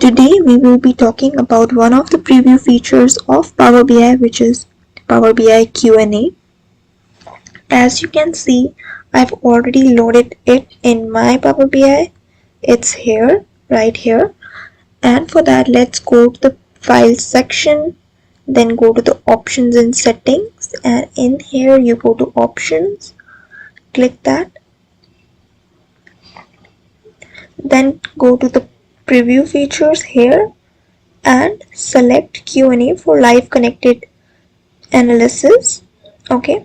Today we will be talking about one of the preview features of Power BI, which is Power BI Q&A. As you can see, I've already loaded it in my Power BI. It's here, right here. And for that, let's go to the File section, then go to the Options and Settings, and in here you go to Options, click that, then go to the Preview Features here and select QnA for live connected analysis. Okay,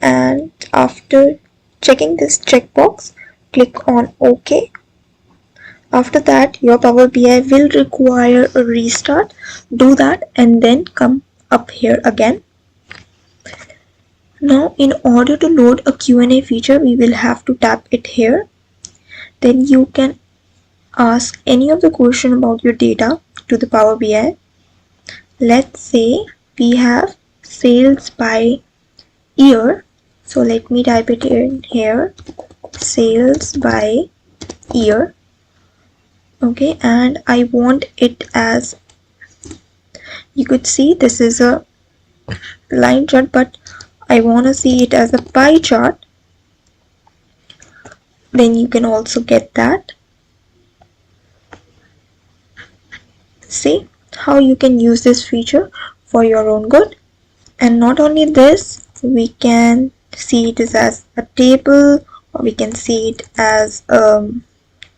and after checking this checkbox, click on OK. After that, your Power BI will require a restart. Do that and then come up here again. Now, in order to load a QnA feature, we will have to tap it here. Then you can ask any of the question about your data to the Power BI. Let's say we have sales by year. So let me type it in here, sales by year. Okay, and I want it as, you could see this is a line chart, but I want to see it as a pie chart. Then you can also get that. See how you can use this feature for your own good. And not only this, we can see it as a table, or we can see it as a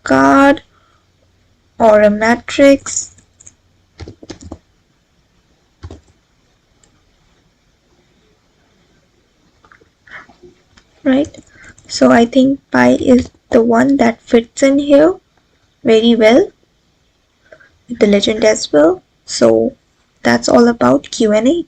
card or a matrix. Right, so I think pi is the one that fits in here very well with the legend as well. So that's all about QnA.